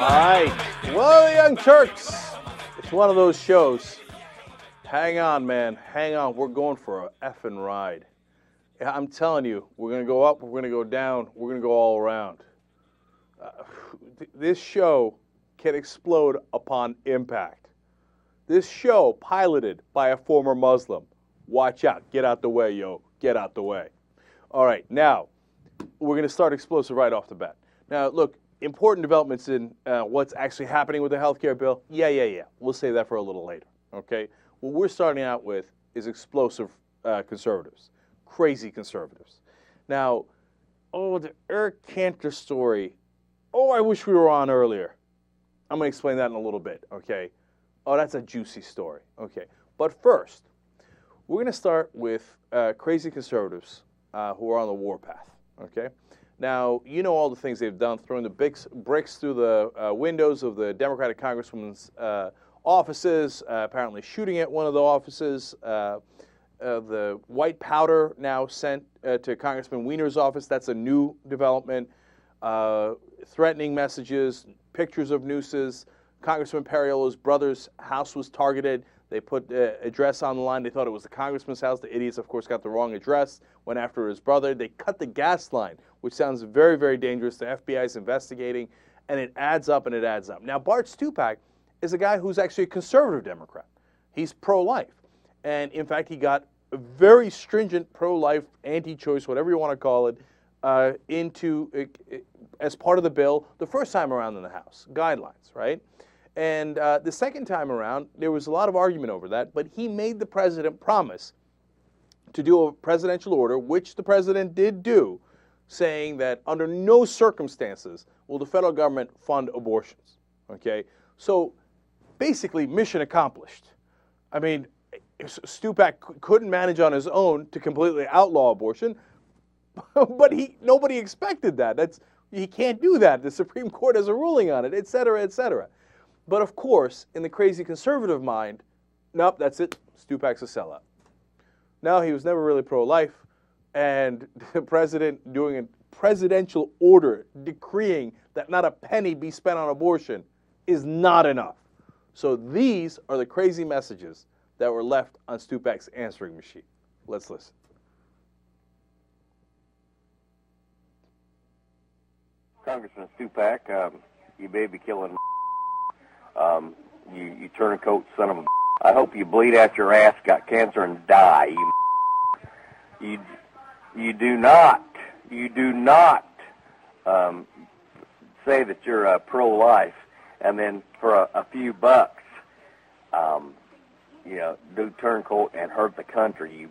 All right. Well, the Young Turks. It's one of those shows. Hang on, man. Hang on. We're going for a effing ride. I'm telling you, we're going to go up, we're going to go down, we're going to go all around. This show can explode upon impact. This show, piloted by a former Muslim. Watch out. Get out the way, yo. Get out the way. All right. Now, we're going to start explosive right off the bat. Now, look, important developments in what's actually happening with the health care bill. Yeah. We'll save that for a little later, okay? What we're starting out with is explosive conservatives, crazy conservatives. Now, the Eric Cantor story, I wish we were on earlier. I'm going to explain that in a little bit, okay? That's a juicy story, okay? But first, we're going to start with crazy conservatives who are on the warpath, okay? Now, you know all the things they've done, throwing the bricks through the windows of the Democratic Congresswoman's offices, apparently shooting at one of the offices, the white powder now sent to Congressman Weiner's office. That's a new development. Threatening messages, pictures of nooses. Congressman Perriello's brother's house was targeted. They put the address on the line. They thought it was the congressman's house. The idiots, of course, got the wrong address, went after his brother. They cut the gas line, which sounds very, very dangerous. The FBI is investigating, and it adds up and it adds up. Now, Bart Stupak is a guy who's actually a conservative Democrat. He's pro-life. And, in fact, he got a very stringent pro-life, anti-choice, whatever you want to call it, as part of the bill the first time around in the House, guidelines, right? And the second time around, there was a lot of argument over that, but he made the president promise to do a presidential order, which the president did do, saying that under no circumstances will the federal government fund abortions, okay? So basically, mission accomplished. I mean, Stupak couldn't manage on his own to completely outlaw abortion, but nobody expected that. He can't do that. The Supreme Court has a ruling on it, et cetera, et cetera. But of course, in the crazy conservative mind, nope, that's it. Stupak's a sellout. No, he was never really pro-life, and the president doing a presidential order decreeing that not a penny be spent on abortion is not enough. So these are the crazy messages that were left on Stupak's answering machine. Let's listen. Congressman Stupak, you baby killing you turncoat son of a I hope you bleed out your ass, got cancer, and die. You do not say that you're pro-life, and then for a few bucks, do turncoat and hurt the country. You.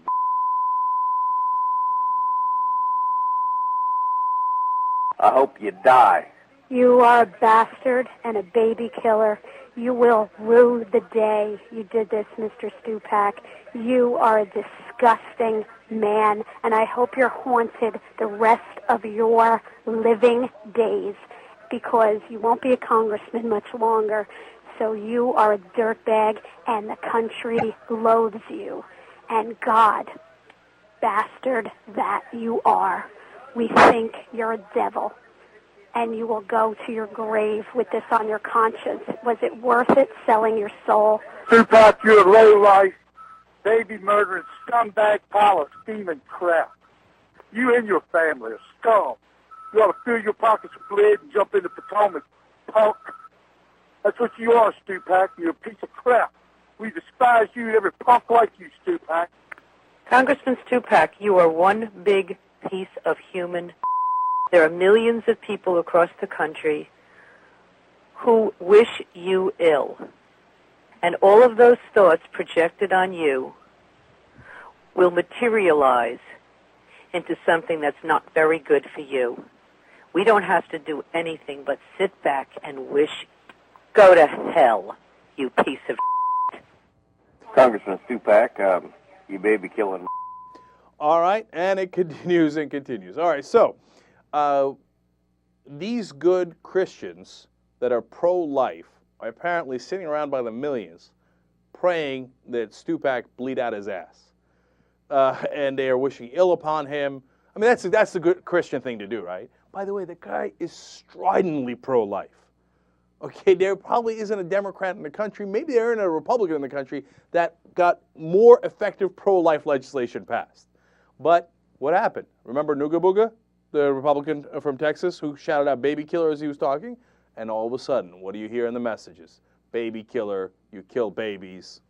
I hope you die. You are a bastard and a baby killer. You will rue the day you did this, Mr. Stupak. You are a disgusting man, and I hope you're haunted the rest of your living days, because you won't be a congressman much longer. So you are a dirtbag, and the country loathes you. And God, bastard that you are, we think you're a devil. And you will go to your grave with this on your conscience. Was it worth it, selling your soul? Stupak, you're a low-life, baby-murdering, scumbag pile of steaming crap. You and your family are scum. You ought to fill your pockets with lead and jump into Potomac, punk. That's what you are, Stupak. You're a piece of crap. We despise you and every punk like you, Stupak. Congressman Stupak, you are one big piece of human. There are millions of people across the country who wish you ill. And all of those thoughts projected on you will materialize into something that's not very good for you. We don't have to do anything but sit back and wish. Go to hell, you piece of Congressman Stupak, you baby killing. All right, and it continues and continues. All right, so these good Christians that are pro-life are apparently sitting around by the millions praying that Stupak bleed out his ass. And they are wishing ill upon him. I mean, that's the good Christian thing to do, right? By the way, the guy is stridently pro-life. Okay, there probably isn't a Democrat in the country, maybe there isn't a Republican in the country that got more effective pro-life legislation passed. But what happened? Remember Nooga Booga, the Republican from Texas who shouted out baby killer as he was talking? And all of a sudden, what do you hear in the messages? Baby killer, you kill babies.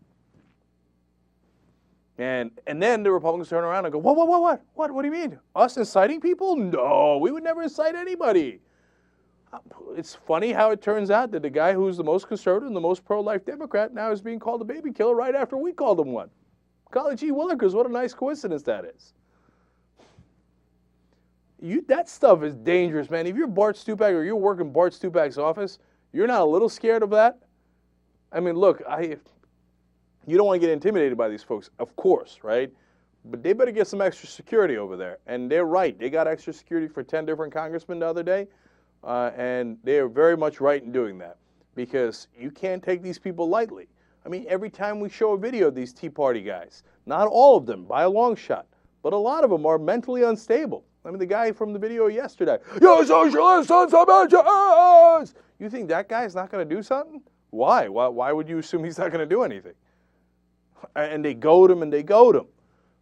And then the Republicans turn around and go, what? What do you mean? Us inciting people? No, we would never incite anybody. It's funny how it turns out that the guy who's the most conservative and the most pro-life Democrat now is being called a baby killer right after we called him one. Golly gee willikers, what a nice coincidence that is. That stuff is dangerous, man. If you're Bart Stupak or you're working Bart Stupak's office, you're not a little scared of that? I mean, look, you don't want to get intimidated by these folks, of course, right? But they better get some extra security over there. And they're right. They got extra security for 10 different congressmen the other day. And they are very much right in doing that because you can't take these people lightly. I mean, every time we show a video of these Tea Party guys, not all of them by a long shot, but a lot of them are mentally unstable. I mean, the guy from the video yesterday, "You socialist sons of bitches!" You think that guy's not going to do something? Why? Why would you assume he's not going to do anything? And they goad him and they goad him.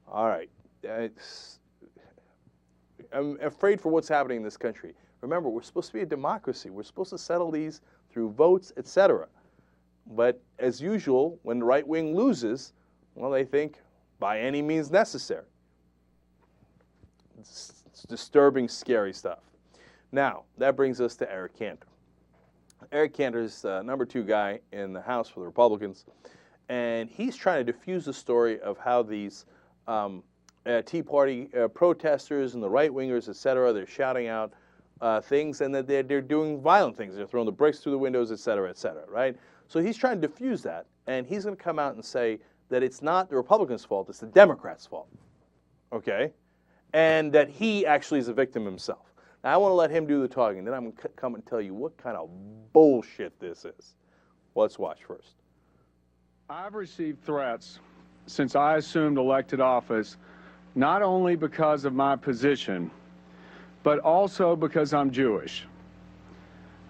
All right. I'm afraid for what's happening in this country. Remember, we're supposed to be a democracy. We're supposed to settle these through votes, etc. But as usual, when the right wing loses, well, they think by any means necessary. It's disturbing, scary stuff. Now, that brings us to Eric Cantor. Eric Cantor is number 2 guy in the House for the Republicans, and he's trying to diffuse the story of how these Tea Party protesters and the right-wingers, etc., they're shouting out things, and that they're doing violent things. They're throwing the bricks through the windows, et cetera, right? So he's trying to diffuse that, and he's going to come out and say that it's not the Republicans' fault, it's the Democrats' fault, okay? And that he actually is a victim himself. Now, I want to let him do the talking, then I'm going to come and tell you what kind of bullshit this is. Let's watch first. I've received threats since I assumed elected office, not only because of my position, but also because I'm Jewish.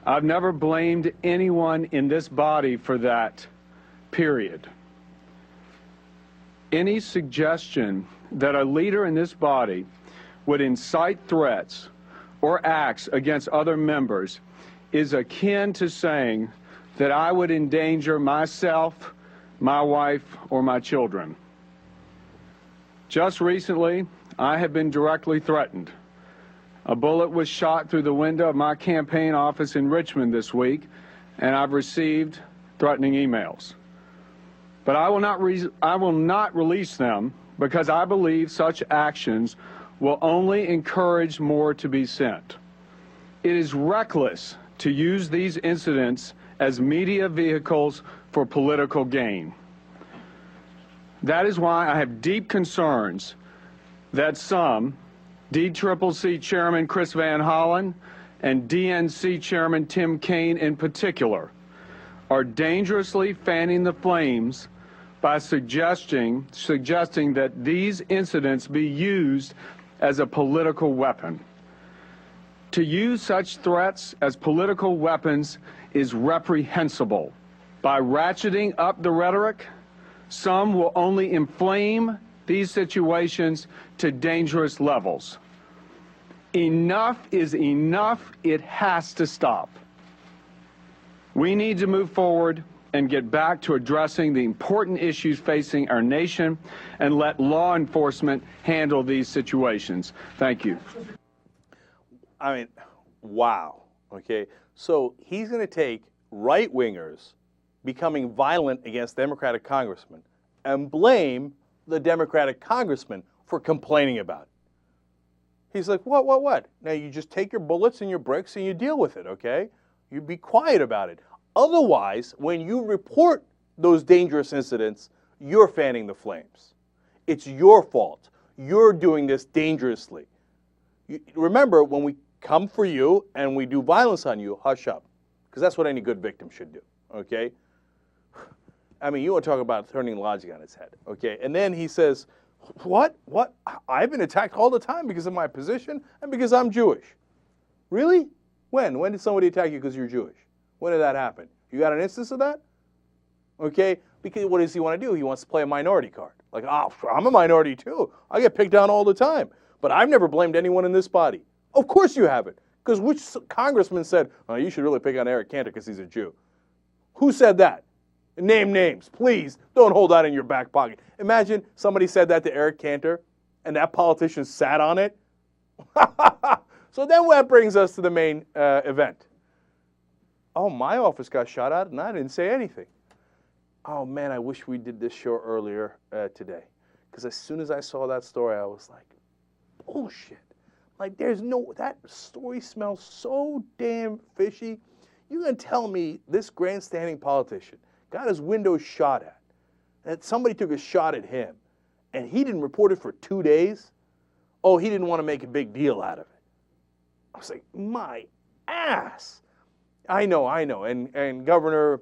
I've never blamed anyone in this body for that, period. Any suggestion that a leader in this body would incite threats or acts against other members is akin to saying that I would endanger myself, my wife, or my children. Just recently, I have been directly threatened. A bullet was shot through the window of my campaign office in Richmond this week, and I've received threatening emails. But I will not release them because I believe such actions will only encourage more to be sent. It is reckless to use these incidents as media vehicles for political gain. That is why I have deep concerns that some, DCCC Chairman Chris Van Hollen and DNC Chairman Tim Kaine in particular, are dangerously fanning the flames by suggesting that these incidents be used as a political weapon. To use such threats as political weapons is reprehensible. By ratcheting up the rhetoric, some will only inflame these situations to dangerous levels. Enough is enough. It has to stop. We need to move forward and get back to addressing the important issues facing our nation and let law enforcement handle these situations. Thank you. I mean, wow. Okay, so he's going to take right-wingers becoming violent against Democratic congressmen and blame the Democratic congressman for complaining about it. He's like, what? Now you just take your bullets and your bricks and you deal with it, okay? You be quiet about it. Otherwise, when you report those dangerous incidents, you're fanning the flames. It's your fault. You're doing this dangerously. Remember, when we come for you and we do violence on you, hush up. Because that's what any good victim should do, okay? I mean, you want to talk about turning logic on its head, okay? And then he says, what? I've been attacked all the time because of my position and because I'm Jewish. Really? When? When did somebody attack you because you're Jewish? When did that happen? You got an instance of that? Okay, because what does he want to do? He wants to play a minority card. Like, oh, I'm a minority too. I get picked on all the time. But I've never blamed anyone in this body. Of course you haven't. Because which congressman said, oh, you should really pick on Eric Cantor because he's a Jew? Who said that? Name names, please. Don't hold that in your back pocket. Imagine somebody said that to Eric Cantor and that politician sat on it. So then that brings us to the main event. Oh, my office got shot at and I didn't say anything. Oh, man, I wish we did this show earlier today. Because as soon as I saw that story, I was like, bullshit. Like, that story smells so damn fishy. You're going to tell me this grandstanding politician got his window shot at, that somebody took a shot at him, and he didn't report it for 2 days? Oh, he didn't want to make a big deal out of it. I was like, my ass. I know. And Governor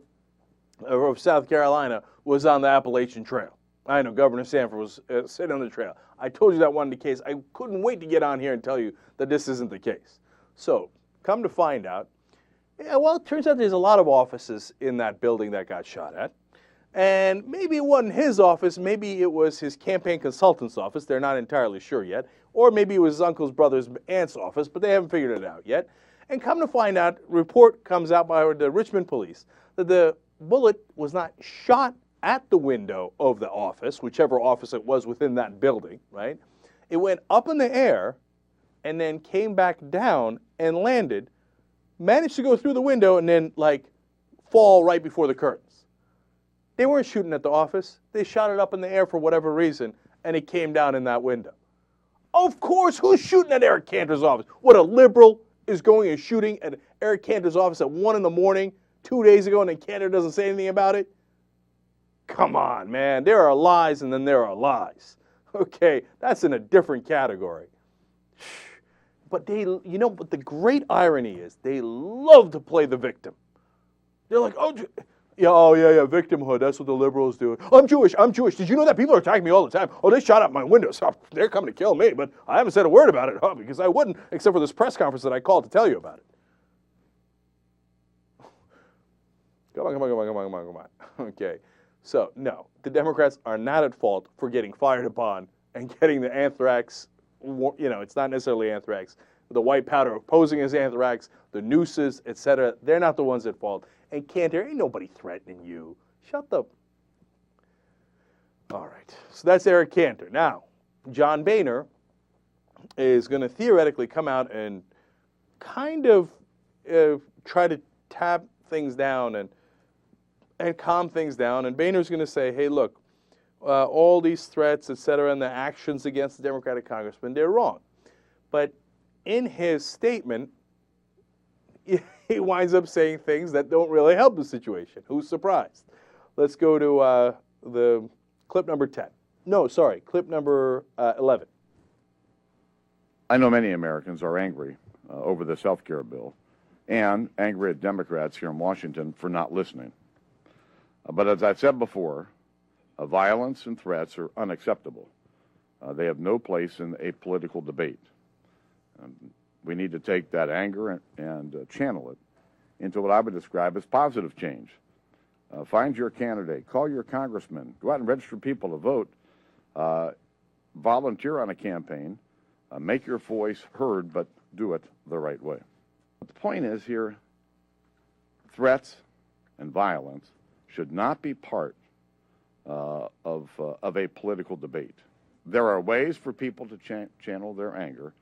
of South Carolina was on the Appalachian Trail. I know Governor Sanford was sitting on the trail. I told you that wasn't the case. I couldn't wait to get on here and tell you that this isn't the case. So, come to find out, yeah, well, it turns out there's a lot of offices in that building that got shot at. And maybe it wasn't his office, maybe it was his campaign consultant's office, they're not entirely sure yet. Or maybe it was his uncle's brother's aunt's office, but they haven't figured it out yet. And come to find out, report comes out by the Richmond police that the bullet was not shot at the window of the office, whichever office it was within that building, right? It went up in the air and then came back down and landed, managed to go through the window and then, like, fall right before the curtains. They weren't shooting at the office. They shot it up in the air for whatever reason, and it came down in that window. Of course, who's shooting at Eric Cantor's office? What, a liberal is going and shooting at Eric Cantor's office at 1 in the morning 2 days ago, and then Cantor doesn't say anything about it? Come on, man. There are lies and then there are lies. Okay, that's in a different category. But but the great irony is they love to play the victim. They're like, oh yeah, victimhood, that's what the liberals do. I'm Jewish. Did you know that people are attacking me all the time? Oh, they shot out my windows. Oh, they're coming to kill me, but I haven't said a word about it, because I wouldn't, except for this press conference that I called to tell you about it. Come on. Okay. So, no, the Democrats are not at fault for getting fired upon and getting the anthrax, it's not necessarily anthrax, the white powder posing as anthrax, the nooses, etc. They're not the ones at fault. And Cantor, ain't nobody threatening you. Shut the... All right, so that's Eric Cantor. Now, John Boehner is going to theoretically come out and kind of try to tap things down and calm things down. And Boehner's going to say, hey, look, all these threats, et cetera, and the actions against the Democratic congressman, they're wrong. But in his statement, he winds up saying things that don't really help the situation. Who's surprised? Let's go to the clip number 10. No, sorry, clip number 11. I know many Americans are angry over this health care bill and angry at Democrats here in Washington for not listening. But as I've said before, violence and threats are unacceptable. They have no place in a political debate. We need to take that anger and channel it into what I would describe as positive change. Find your candidate, call your congressman, go out and register people to vote, volunteer on a campaign, make your voice heard, but do it the right way. But the point is here, threats and violence should not be part of a political debate. There are ways for people to channel their anger,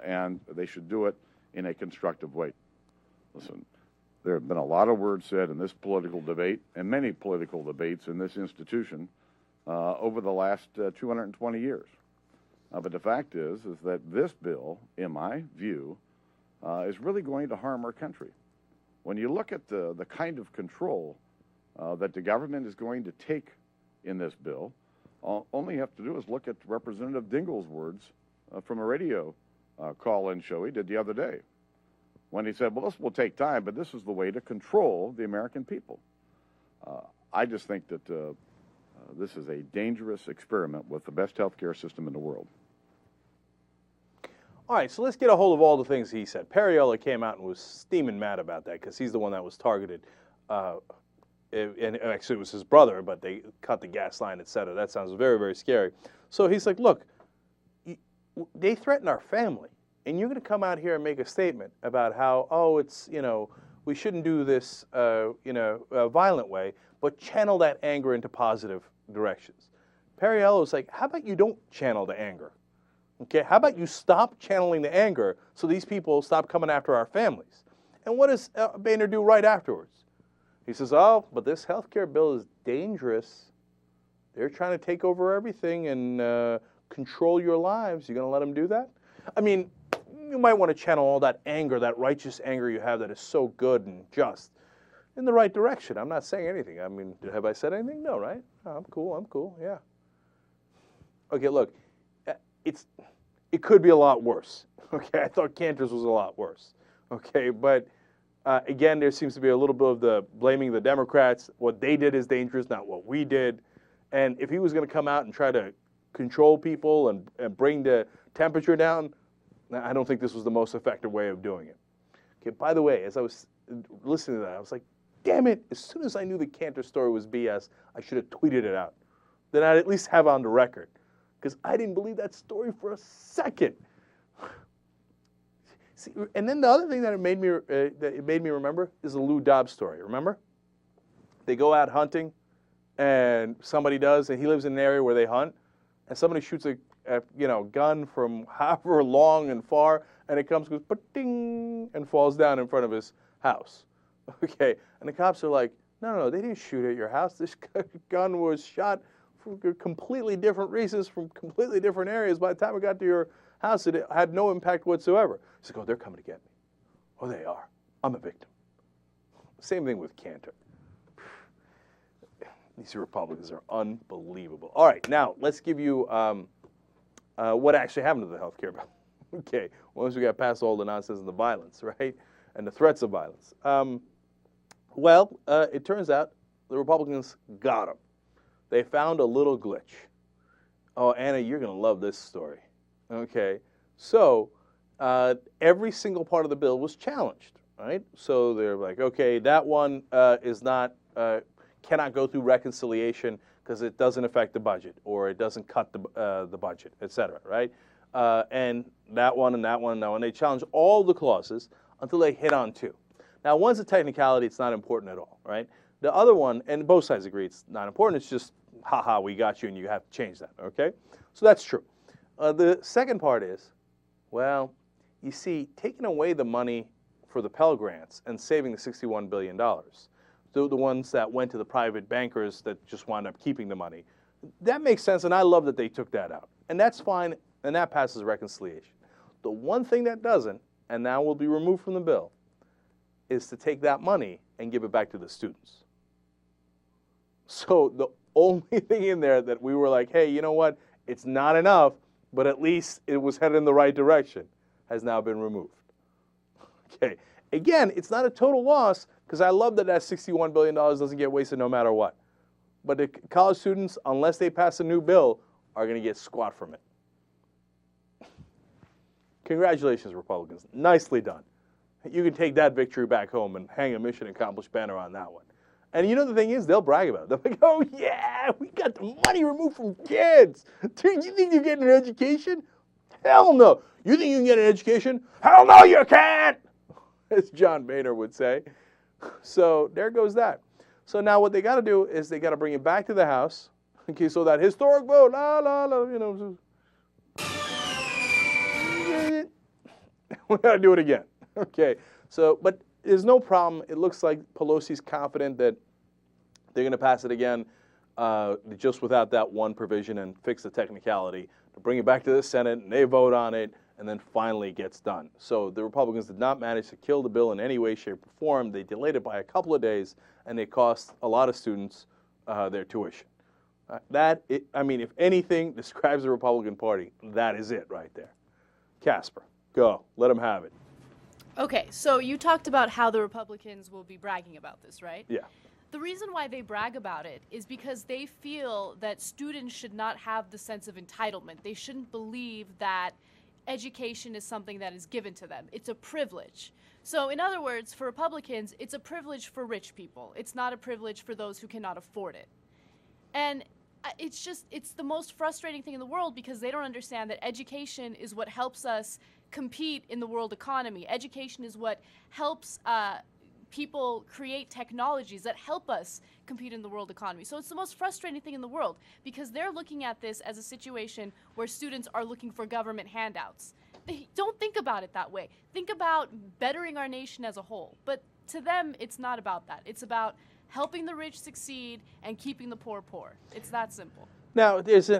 and they should do it in a constructive way. Listen, there have been a lot of words said in this political debate and many political debates in this institution over the last 220 years. But the fact is that this bill, in my view, is really going to harm our country. When you look at the kind of control that the government is going to take in this bill, all you have to do is look at Representative Dingell's words from a radio call-in show he did the other day, when he said, well, this will take time, but this is the way to control the American people. I just think that this is a dangerous experiment with the best health care system in the world. All right, so let's get a hold of all the things he said. Perriello came out and was steaming mad about that because he's the one that was targeted. And actually, it was his brother, but they cut the gas line, et cetera. That sounds very, very scary. So he's like, look, they threaten our family, and you're going to come out here and make a statement about how, oh, it's, we shouldn't do this, violent way, but channel that anger into positive directions. Perriello's like, how about you don't channel the anger? Okay, how about you stop channeling the anger so these people stop coming after our families? And what does Boehner do right afterwards? He says, oh, but this health care bill is dangerous. They're trying to take over everything and control your lives. You going to let them do that? I mean, you might want to channel all that anger, that righteous anger you have that is so good and just, in the right direction. I'm not saying anything. I mean, have I said anything? No, right? Oh, I'm cool, yeah. Okay, look, it could be a lot worse. Okay, I thought Cantor's was a lot worse. Okay, but again, there seems to be a little bit of the blaming the Democrats. What they did is dangerous, not what we did. And if he was going to come out and try to control people and bring the temperature down, I don't think this was the most effective way of doing it. Okay, by the way, as I was listening to that, I was like, damn it, as soon as I knew the Cantor story was BS, I should have tweeted it out. Then I'd at least have on the record. Because I didn't believe that story for a second. See, and then the other thing that it made me remember is the Lou Dobbs story. Remember? They go out hunting, and somebody does, and he lives in an area where they hunt, and somebody shoots a gun from however long and far, and it goes ding, and falls down in front of his house. Okay, and the cops are like, no, they didn't shoot at your house. This gun was shot for completely different reasons from completely different areas. By the time it got to your house, it had no impact whatsoever. He's like, oh, they're coming to get me. Oh, they are. I'm a victim. Same thing with Cantor. These Republicans are unbelievable. All right, now let's give you what actually happened to the health care bill. Okay, once we got past all the nonsense and the violence, right, and the threats of violence. It turns out the Republicans got him. They found a little glitch. Oh, Anna, you're going to love this story. Okay, so every single part of the bill was challenged, right? So they're like, okay, that one is not cannot go through reconciliation because it doesn't affect the budget or it doesn't cut the budget, et cetera, right? And that one and that one and that one. They challenged all the clauses until they hit on two. Now, one's a technicality. It's not important at all, right? The other one, and both sides agree it's not important, it's just, haha, we got you and you have to change that, okay? So that's true. The second part is, well, you see, taking away the money for the Pell Grants and saving the $61 billion, the ones that went to the private bankers that just wound up keeping the money, that makes sense, and I love that they took that out. And that's fine, and that passes reconciliation. The one thing that doesn't, and now will be removed from the bill, is to take that money and give it back to the students. So the only thing in there that we were like, hey, you know what, it's not enough, but at least it was headed in the right direction, has now been removed. Okay, again, it's not a total loss, because I love that $61 billion doesn't get wasted no matter what. But the college students, unless they pass a new bill, are going to get squat from it. Congratulations, Republicans. Nicely done. You can take that victory back home and hang a mission accomplished banner on that one. And you know the thing is, they'll brag about it. They'll be like, oh yeah, we got the money removed from kids. Dude, you think you're getting an education? Hell no. You think you can get an education? Hell no, you can't, as John Boehner would say. So there goes that. So now what they got to do is they got to bring it back to the House. Okay, so that historic vote, we got to do it again. Okay, so, but there's no problem. It looks like Pelosi's confident that they're going to pass it again just without that one provision and fix the technicality to bring it back to the Senate, and they vote on it, and then finally it gets done. So the Republicans did not manage to kill the bill in any way, shape, or form. They delayed it by a couple of days, and it cost a lot of students their tuition. If anything describes the Republican Party, that is it right there. Casper, go. Let them have it. Okay, so you talked about how the Republicans will be bragging about this, right? Yeah. The reason why they brag about it is because they feel that students should not have the sense of entitlement. They shouldn't believe that education is something that is given to them. It's a privilege. So in other words, for Republicans, it's a privilege for rich people. It's not a privilege for those who cannot afford it. And it's the most frustrating thing in the world because they don't understand that education is what helps us compete in the world economy. Education is what helps people create technologies that help us compete in the world economy. So it's the most frustrating thing in the world because they're looking at this as a situation where students are looking for government handouts. They don't think about it that way. Think about bettering our nation as a whole. But to them, it's not about that. It's about helping the rich succeed and keeping the poor poor. It's that simple. Now, there's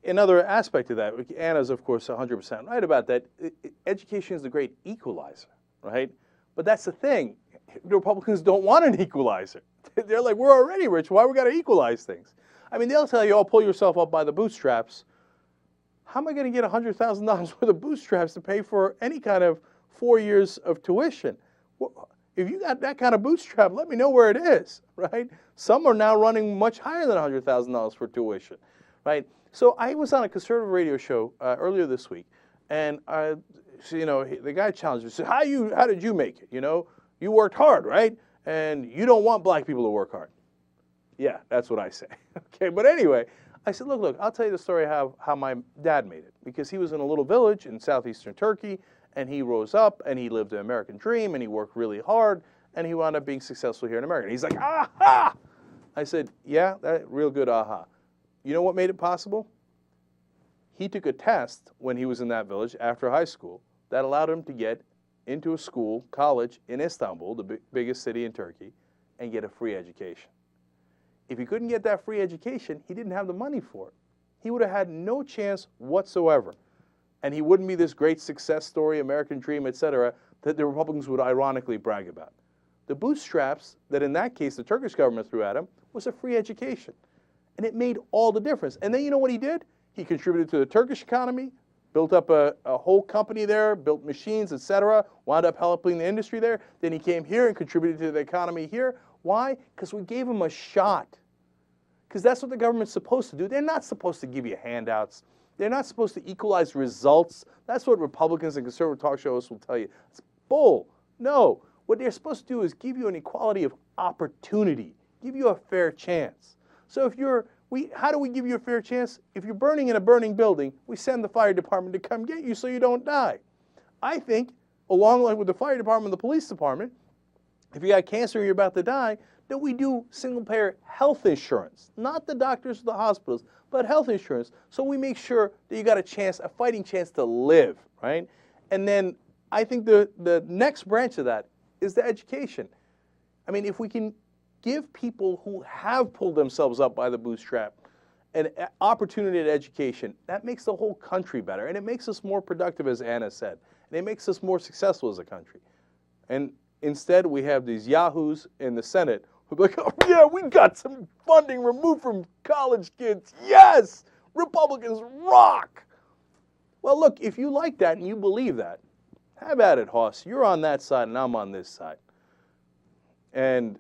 another aspect of that. Anna's, of course, 100% right about that. Education is the great equalizer, right? But that's the thing. The Republicans don't want an equalizer. They're like, we're already rich. Why we got to equalize things? I mean, they'll tell you, oh, pull yourself up by the bootstraps. How am I going to get $100,000 worth of bootstraps to pay for any kind of 4 years of tuition? Well, if you got that kind of bootstrap, let me know where it is, right? Some are now running much higher than $100,000 for tuition, right? So I was on a conservative radio show earlier this week, and so, you know, the guy challenged me. Said, how did you make it? You know, you worked hard, right? And you don't want black people to work hard. Yeah, that's what I say. Okay, but anyway, I said, look, I'll tell you the story how my dad made it. Because he was in a little village in southeastern Turkey, and he rose up, and he lived an American dream, and he worked really hard, and he wound up being successful here in America. And he's like, aha! I said, yeah, that real good aha. You know what made it possible? He took a test when he was in that village after high school that allowed him to get into a school, college in Istanbul, the biggest city in Turkey, and get a free education. If he couldn't get that free education, he didn't have the money for it. He would have had no chance whatsoever. And he wouldn't be this great success story, American dream, etc., that the Republicans would ironically brag about. The bootstraps that in that case the Turkish government threw at him was a free education. And it made all the difference. And then you know what he did? He contributed to the Turkish economy, built up a whole company there, built machines, etc., wound up helping the industry there. Then he came here and contributed to the economy here. Why? Because we gave him a shot. Because that's what the government's supposed to do. They're not supposed to give you handouts. They're not supposed to equalize results. That's what Republicans and conservative talk shows will tell you. It's bull. No. What they're supposed to do is give you an equality of opportunity, give you a fair chance. So if how do we give you a fair chance? If you're burning in a burning building, we send the fire department to come get you so you don't die. I think, along with the fire department and the police department, if you got cancer and you're about to die, that we do single-payer health insurance. Not the doctors or the hospitals, but health insurance. So we make sure that you got a fighting chance to live, right? And then I think the next branch of that is the education. I mean, if we can give people who have pulled themselves up by the bootstrap an opportunity at education, that makes the whole country better. And it makes us more productive, as Anna said. And it makes us more successful as a country. And instead, we have these yahoos in the Senate who are like, oh, yeah, we got some funding removed from college kids. Yes! Republicans rock! Well, look, if you like that and you believe that, have at it, Hoss. You're on that side and I'm on this side. And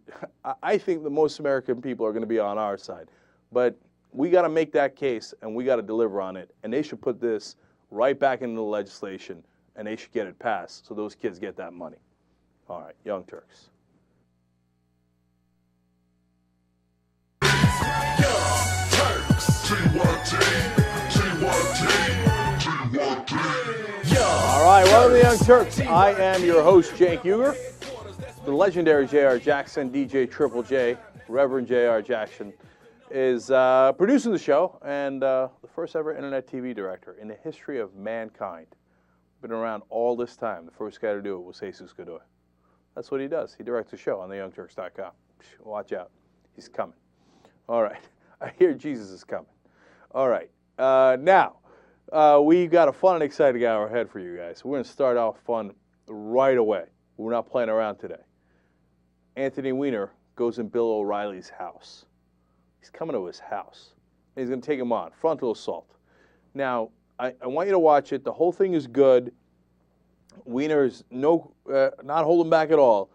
I think the most American people are going to be on our side. But we got to make that case and we got to deliver on it. And they should put this right back into the legislation and they should get it passed so those kids get that money. All right, Young Turks. All right, welcome to the Young Turks. I am your host, Cenk Uygur. The legendary J.R. Jackson, DJ Triple J, Reverend J.R. Jackson, is producing the show and the first ever internet TV director in the history of mankind. Been around all this time. The first guy to do it was Jesus Godoy. That's what he does. He directs the show on theyoungturks.com. Watch out. He's coming. All right. I hear Jesus is coming. All right. Now, we've got a fun and exciting hour ahead for you guys. We're going to start off fun right away. We're not playing around today. Anthony Weiner goes in Bill O'Reilly's house. He's coming to his house. And he's going to take him on. Frontal assault. Now, I want you to watch it. The whole thing is good. Weiner is not holding back at all.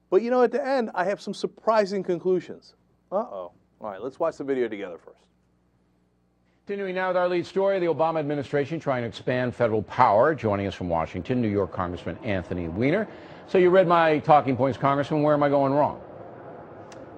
But, you know, at the end, I have some surprising conclusions. Uh-oh. All right, let's watch the video together first. Continuing now with our lead story, the Obama administration trying to expand federal power. Joining us from Washington, New York Congressman Anthony Weiner. So you read my talking points, Congressman. Where am I going wrong?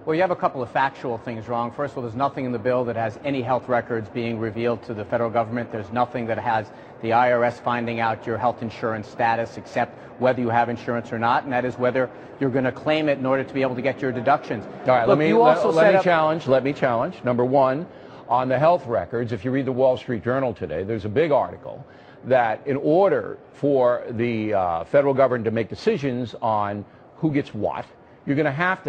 Well, you have a couple of factual things wrong. First of all, there's nothing in the bill that has any health records being revealed to the federal government. There's nothing that has the IRS finding out your health insurance status except whether you have insurance or not, and that is whether you're going to claim it in order to be able to get your deductions. All right, Look, let me challenge. Number one, on the health records, if you read the Wall Street Journal today, there's a big article that in order for the federal government to make decisions on who gets what, you're going to have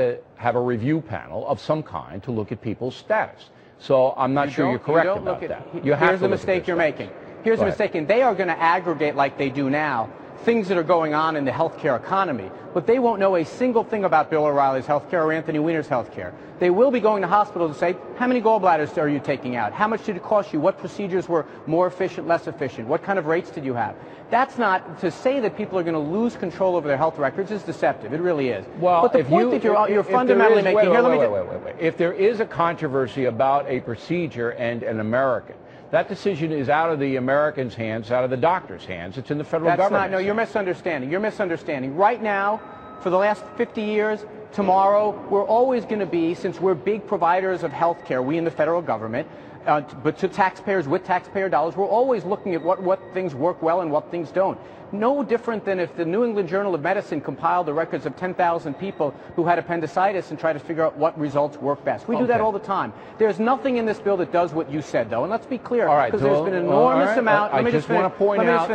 a review panel of some kind to look at people's status. So I'm not sure you're correct about that. Here's the mistake you're making. Here's the mistake. And they are going to aggregate like they do now things that are going on in the healthcare economy, but they won't know a single thing about Bill O'Reilly's healthcare or Anthony Weiner's healthcare. They will be going to hospitals and say, how many gallbladders are you taking out? How much did it cost you? What procedures were more efficient, less efficient? What kind of rates did you have? That's not, to say that people are going to lose control over their health records is deceptive. It really is. Well, but the point that you're fundamentally making here, wait. If there is a controversy about a procedure and an American, that decision is out of the Americans' hands, out of the doctor's hands. It's in the federal government. No, you're misunderstanding. You're misunderstanding. Right now, for the last 50 years, tomorrow, we're always going to be, since we're big providers of health care, we in the federal government, but to taxpayers with taxpayer dollars, we're always looking at what things work well and what things don't. No different than if the New England Journal of Medicine compiled the records of 10,000 people who had appendicitis and tried to figure out what results work best. We do that all the time. There's nothing in this bill that does what you said, though. And let's be clear, because there's been an enormous amount. I just want to point out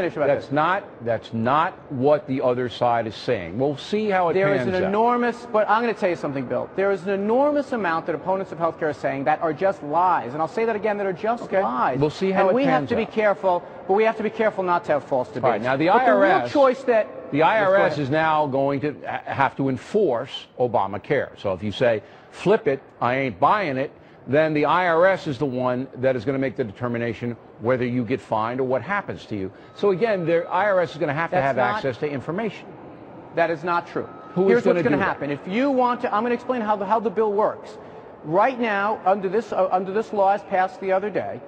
that's not what the other side is saying. We'll see how it pans out. There is an enormous, but I'm going to tell you something, Bill. There is an enormous amount that opponents of healthcare are saying that are just lies. And I'll say that again, that are just lies. We'll see how it pans out. And we have to be careful, but we have to be careful not to have false debates. Right, now the IRS is now going to have to enforce Obamacare. So if you say, flip it, I ain't buying it, then the IRS is the one that is going to make the determination whether you get fined or what happens to you. So again, the IRS is going to have access to information. That is not true. Here's what's going to happen. If you want to, I'm going to explain how the bill works. Right now, under this law as passed the other day,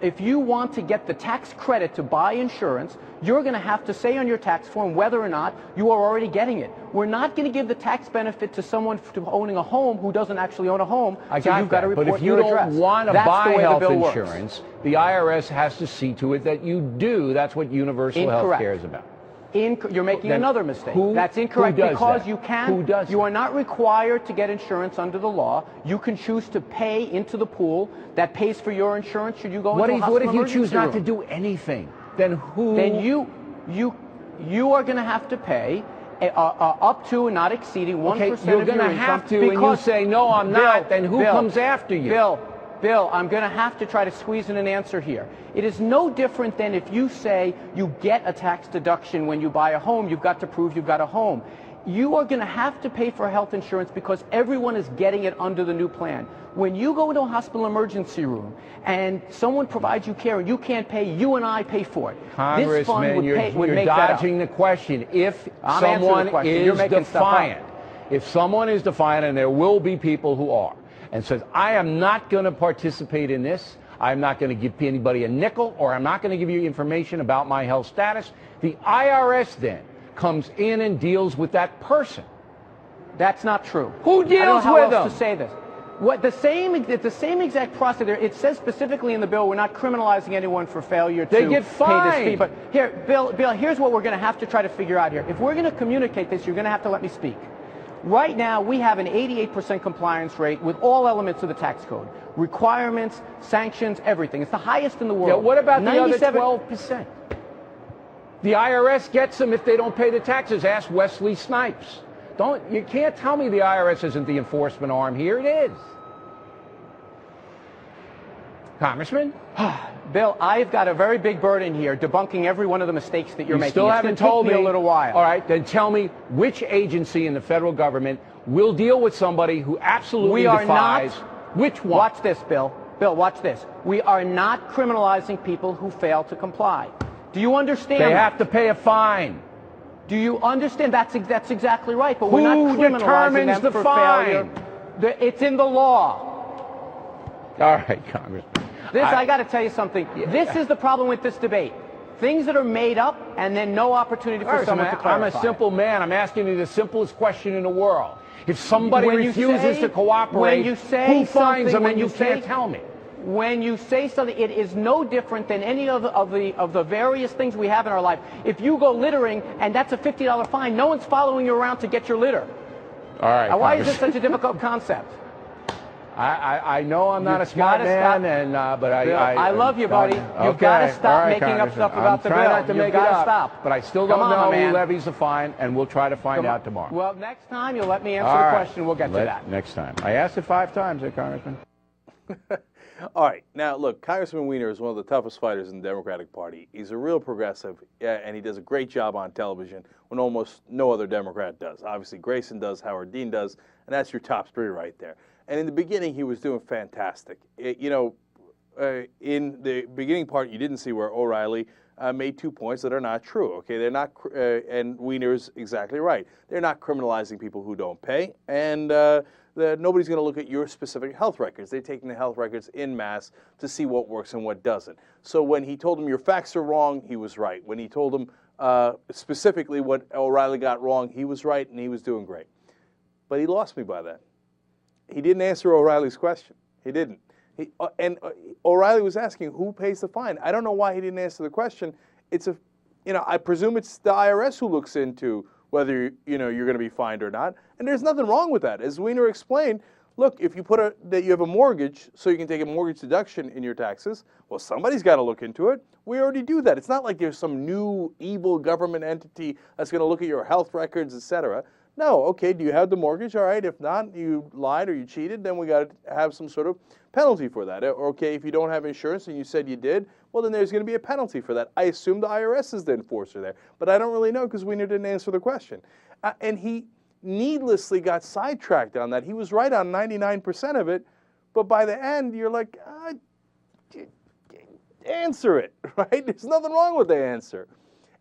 if you want to get the tax credit to buy insurance, you're going to have to say on your tax form whether or not you are already getting it. We're not going to give the tax benefit to someone owning a home who doesn't actually own a home. So you've got to report your address. But if you don't want to buy health insurance, the IRS has to see to it that you do. That's what universal health care is about. You're making another mistake. That's incorrect because you can't. You are not required to get insurance under the law. You can choose to pay into the pool that pays for your insurance should you go into a hospital emergency room. What if you choose not to do anything? Then who? Then you are going to have to pay up to and not exceeding 1% of your income. You're going to have to, and you say no, I'm not. Then who comes after you? Bill, I'm going to have to try to squeeze in an answer here. It is no different than if you say you get a tax deduction when you buy a home, you've got to prove you've got a home. You are going to have to pay for health insurance because everyone is getting it under the new plan. When you go into a hospital emergency room and someone provides you care and you can't pay, you and I pay for it. Congressman, you're dodging the question. If someone is defiant, and there will be people who are, and says, I am not going to participate in this, I'm not going to give anybody a nickel, or I'm not going to give you information about my health status, the IRS then comes in and deals with that person. That's not true. Who deals with them? To say this. It's the same exact process. It says specifically in the bill we're not criminalizing anyone for failure to get fined. Pay this fee. But here, Bill, here's what we're going to have to try to figure out here. If we're going to communicate this, you're going to have to let me speak. Right now, we have an 88% compliance rate with all elements of the tax code. Requirements, sanctions, everything. It's the highest in the world. Yeah, what about the other 12%? The IRS gets them if they don't pay the taxes. Ask Wesley Snipes. You can't tell me the IRS isn't the enforcement arm here. It is. Congressman? Bill, I've got a very big burden here debunking every one of the mistakes that you're making. Still haven't told me a little while. All right, then tell me which agency in the federal government will deal with somebody who absolutely defies. Which one? Watch this, Bill. Bill, watch this. We are not criminalizing people who fail to comply. Do you understand? They have to pay a fine. Do you understand? That's exactly right. But we're not criminalizing them for failure. It's in the law. All right, Congressman. I got to tell you something. This is the problem with this debate. Things that are made up and then no opportunity for someone to clarify. I'm a simple man. I'm asking you the simplest question in the world. If somebody refuses to cooperate, who finds them and you can't tell me? When you say something, it is no different than any of the various things we have in our life. If you go littering and that's a $50 fine, no one's following you around to get your litter. All right. Why is this such a difficult concept? I know I'm not a smart man, but I love you, buddy. You've got to stop making up stuff about the bill. I'm trying not to make it up. Stop. But I still don't know who levies the fine, and we'll try to find out tomorrow. Well, next time you'll let me answer the question. We'll get to that. Next time. I asked it 5 times, Congressman. All right. Now, look, Congressman Weiner is one of the toughest fighters in the Democratic Party. He's a real progressive, and he does a great job on television when almost no other Democrat does. Obviously, Grayson does, Howard Dean does, and that's your top 3 right there. And in the beginning, he was doing fantastic. In the beginning part, you didn't see where O'Reilly made 2 points that are not true. Okay, they're not, and Weiner's exactly right. They're not criminalizing people who don't pay, and nobody's going to look at your specific health records. They're taking the health records en masse to see what works and what doesn't. So when he told them your facts are wrong, he was right. When he told them specifically what O'Reilly got wrong, he was right, and he was doing great. But he lost me by that. He didn't answer O'Reilly's question. He didn't. O'Reilly was asking who pays the fine. I don't know why he didn't answer the question. I presume it's the IRS who looks into whether you're going to be fined or not. And there's nothing wrong with that. As Weiner explained, look, if you that you have a mortgage, so you can take a mortgage deduction in your taxes, well, somebody's got to look into it. We already do that. It's not like there's some new evil government entity that's going to look at your health records, etc. No, okay, do you have the mortgage? All right, if not, you lied or you cheated, then we got to have some sort of penalty for that. Okay, if you don't have insurance and you said you did, well, then there's going to be a penalty for that. I assume the IRS is the enforcer there, but I don't really know because Weiner didn't answer the question. And he needlessly got sidetracked on that. He was right on 99% of it, but by the end, you're like, answer it, right? There's nothing wrong with the answer.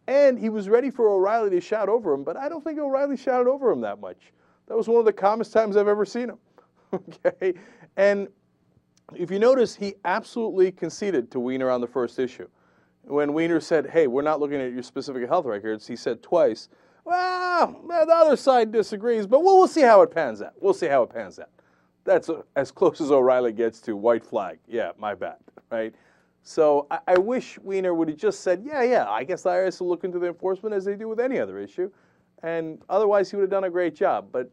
And he was ready for O'Reilly to shout over him, but I don't think O'Reilly shouted over him that much. That was one of the calmest times I've ever seen him. Okay? And if you notice, he absolutely conceded to Weiner on the first issue. When Weiner said, hey, we're not looking at your specific health records, he said twice, well, the other side disagrees, but we'll see how it pans out. We'll see how it pans out. That's as close as O'Reilly gets to white flag. Yeah, my bad, right? So I wish Weiner would have just said, yeah, I guess the IRS will look into the enforcement as they do with any other issue. And otherwise, he would have done a great job. But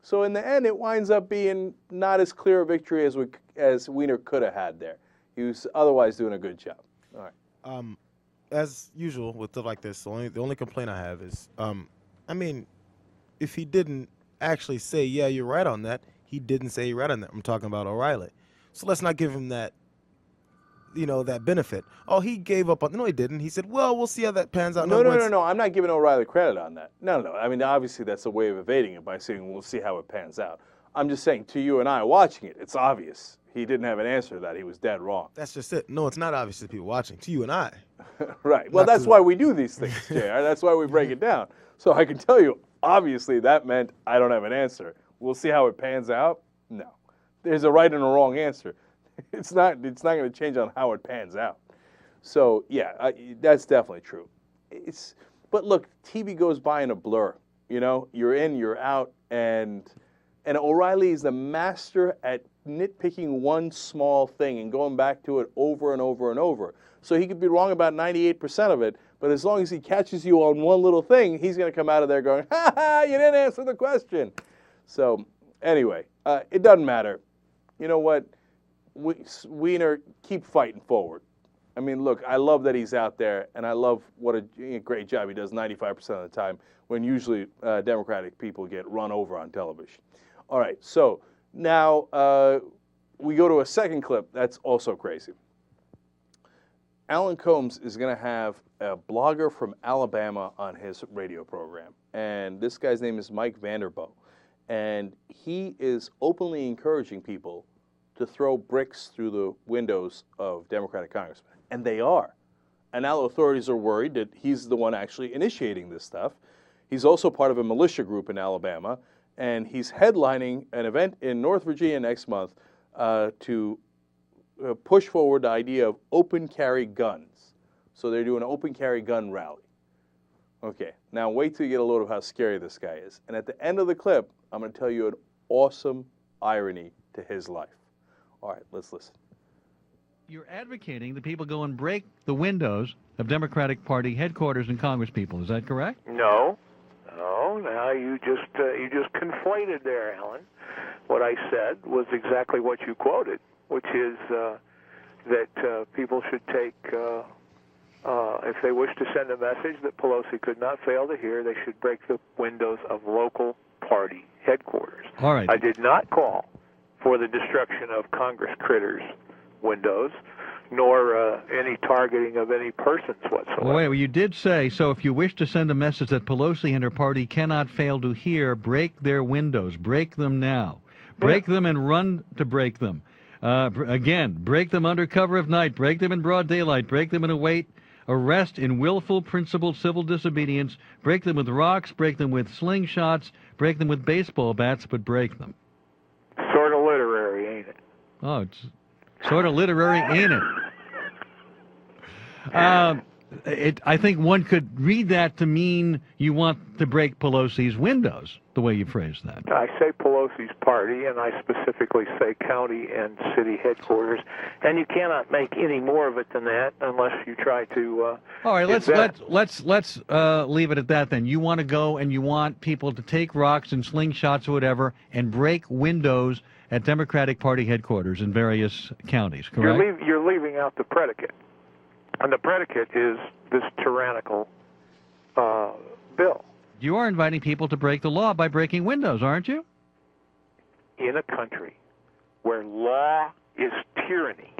so in the end, it winds up being not as clear a victory as Weiner could have had there. He was otherwise doing a good job. All right. As usual with stuff like this, the only complaint I have is, if he didn't actually say, yeah, you're right on that, he didn't say you're right on that. I'm talking about O'Reilly. So let's not give him that that benefit. Oh, he gave up on. No, he didn't. He said, well, we'll see how that pans out. No. I'm not giving O'Reilly credit on that. No. I mean, obviously, that's a way of evading it by saying, we'll see how it pans out. I'm just saying, to you and I watching it, it's obvious. He didn't have an answer to that. He was dead wrong. That's just it. No, it's not obvious to people watching. To you and I. Right. Well, that's why we do these things, JR. That's why we break it down. So I can tell you, obviously, that meant I don't have an answer. We'll see how it pans out. No. There's a right and a wrong answer. It's not going to change on how it pans out. So, yeah, that's definitely true. But look, TV goes by in a blur. You're in, you're out, and O'Reilly is the master at nitpicking one small thing and going back to it over and over and over. So he could be wrong about 98% of it, but as long as he catches you on one little thing, he's going to come out of there going, ha, you didn't answer the question. So, anyway, it doesn't matter. You know what? Weiner, keep fighting forward. I mean, look, I love that he's out there, and I love what a great job he does 95% of the time when usually Democratic people get run over on television. All right, so now we go to a second clip that's also crazy. Alan Combs is going to have a blogger from Alabama on his radio program, and this guy's name is Mike Vanderboe, and he is openly encouraging people to throw bricks through the windows of Democratic congressmen. And they are. And now authorities are worried that he's the one actually initiating this stuff. He's also part of a militia group in Alabama, and he's headlining an event in North Virginia next month to push forward the idea of open carry guns. So they're doing an open carry gun rally. Okay, now wait till you get a load of how scary this guy is. And at the end of the clip, I'm going to tell you an awesome irony to his life. All right, let's listen. You're advocating that people go and break the windows of Democratic Party headquarters and congresspeople. Is that correct? No. Now you just conflated there, Alan. What I said was exactly what you quoted, which is that people should take, if they wish to send a message that Pelosi could not fail to hear, they should break the windows of local party headquarters. All right. I did not call for the destruction of Congress critters' windows, nor any targeting of any persons whatsoever. Well, wait, you did say, so if you wish to send a message that Pelosi and her party cannot fail to hear, break their windows, break them now. Break them and run to break them. Again, break them under cover of night, break them in broad daylight, break them in await arrest in willful, principled civil disobedience, break them with rocks, break them with slingshots, break them with baseball bats, but break them. Sort of literary, ain't it? Oh, it's sort of literary, ain't it? I think one could read that to mean you want to break Pelosi's windows, the way you phrased that. I say Pelosi's party, and I specifically say county and city headquarters, and you cannot make any more of it than that unless you try to. All right, let's leave it at that then. You want to go and you want people to take rocks and slingshots or whatever and break windows at Democratic Party headquarters in various counties, correct? You're leaving out the predicate. And the predicate is this tyrannical bill. You are inviting people to break the law by breaking windows, aren't you? In a country where law is tyranny,